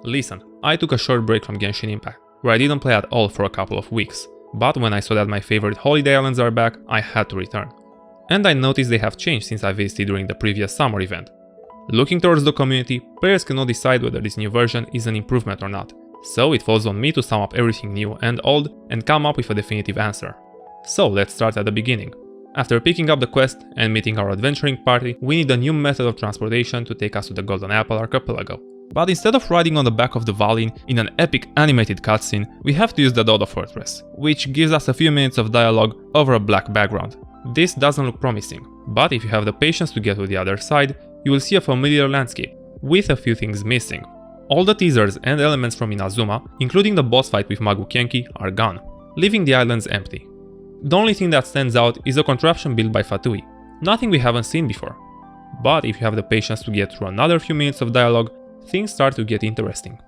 Listen, I took a short break from Genshin Impact, where I didn't play at all for a couple of weeks, but when I saw that my favorite holiday islands are back, I had to return. And I noticed they have changed since I visited during the previous summer event. Looking towards the community, players cannot decide whether this new version is an improvement or not, so it falls on me to sum up everything new and old and come up with a definitive answer. So let's start at the beginning. After picking up the quest and meeting our adventuring party, we need a new method of transportation to take us to the Golden Apple Archipelago. But instead of riding on the back of the Valin in an epic animated cutscene, we have to use the Dodo Fortress, which gives us a few minutes of dialogue over a black background. This doesn't look promising, but if you have the patience to get to the other side, you will see a familiar landscape, with a few things missing. All the teasers and elements from Inazuma, including the boss fight with Magu Kenki, are gone, leaving the islands empty. The only thing that stands out is a contraption built by Fatui, nothing we haven't seen before. But if you have the patience to get through another few minutes of dialogue, things start to get interesting.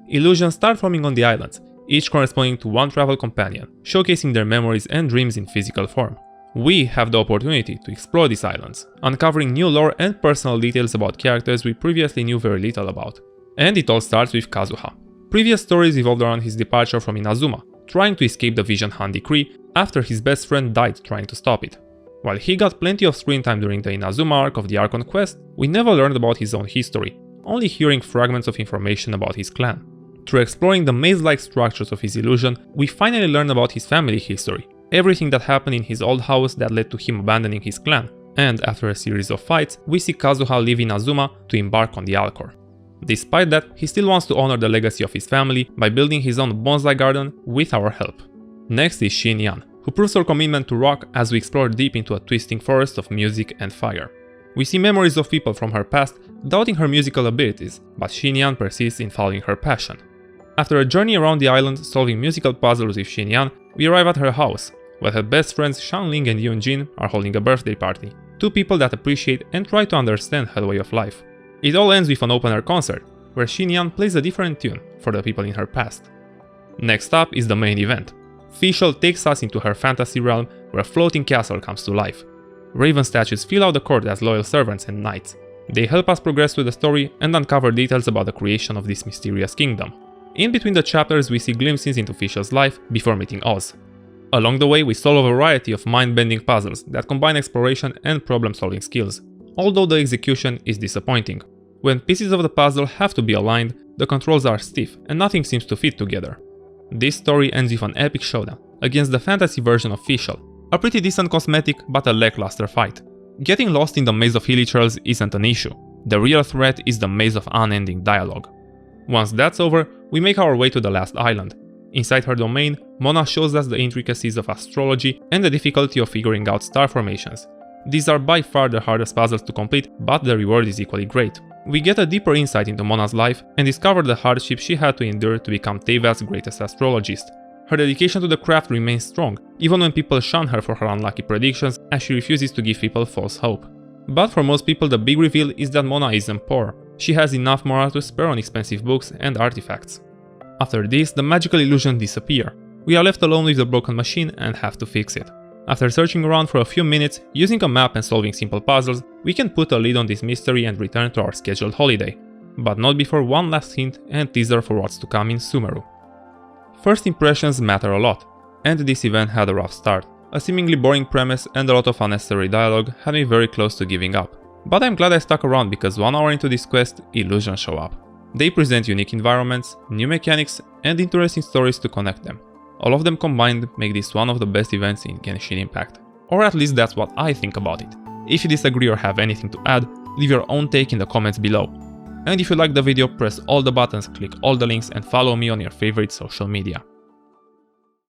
Illusions start forming on the islands, each corresponding to one travel companion, showcasing their memories and dreams in physical form. We have the opportunity to explore these islands, uncovering new lore and personal details about characters we previously knew very little about. And it all starts with Kazuha. Previous stories evolved around his departure from Inazuma, trying to escape the Vision Han decree after his best friend died trying to stop it. While he got plenty of screen time during the Inazuma arc of the Archon quest, we never learned about his own history, only hearing fragments of information about his clan. Through exploring the maze-like structures of his illusion, we finally learn about his family history, everything that happened in his old house that led to him abandoning his clan, and after a series of fights, we see Kazuha leave Inazuma to embark on the Alcor. Despite that, he still wants to honor the legacy of his family by building his own bonsai garden with our help. Next is Xinyan, who proves her commitment to rock as we explore deep into a twisting forest of music and fire. We see memories of people from her past doubting her musical abilities, but Xinyan persists in following her passion. After a journey around the island solving musical puzzles with Xinyan, we arrive at her house, where her best friends Shanling and Yunjin are holding a birthday party, two people that appreciate and try to understand her way of life. It all ends with an open-air concert, where Xinyan plays a different tune for the people in her past. Next up is the main event. Fischl takes us into her fantasy realm where a floating castle comes to life. Raven statues fill out the court as loyal servants and knights. They help us progress through the story and uncover details about the creation of this mysterious kingdom. In between the chapters we see glimpses into Fischl's life before meeting Oz. Along the way we solve a variety of mind-bending puzzles that combine exploration and problem-solving skills, although the execution is disappointing. When pieces of the puzzle have to be aligned, the controls are stiff and nothing seems to fit together. This story ends with an epic showdown against the fantasy version of Fischl, a pretty decent cosmetic but a lackluster fight. Getting lost in the maze of Hilichurls isn't an issue. The real threat is the maze of unending dialogue. Once that's over, we make our way to the last island. Inside her domain, Mona shows us the intricacies of astrology and the difficulty of figuring out star formations. These are by far the hardest puzzles to complete, but the reward is equally great. We get a deeper insight into Mona's life and discover the hardships she had to endure to become Teva's greatest astrologist. Her dedication to the craft remains strong, even when people shun her for her unlucky predictions, as she refuses to give people false hope. But for most people the big reveal is that Mona isn't poor. She has enough morale to spare on expensive books and artifacts. After this, the magical illusions disappear. We are left alone with the broken machine and have to fix it. After searching around for a few minutes, using a map and solving simple puzzles, we can put a lid on this mystery and return to our scheduled holiday. But not before one last hint and teaser for what's to come in Sumeru. First impressions matter a lot, and this event had a rough start. A seemingly boring premise and a lot of unnecessary dialogue had me very close to giving up. But I'm glad I stuck around because 1 hour into this quest, illusions show up. They present unique environments, new mechanics, and interesting stories to connect them. All of them combined make this one of the best events in Genshin Impact. Or at least that's what I think about it. If you disagree or have anything to add, leave your own take in the comments below. And if you liked the video, press all the buttons, click all the links and follow me on your favorite social media.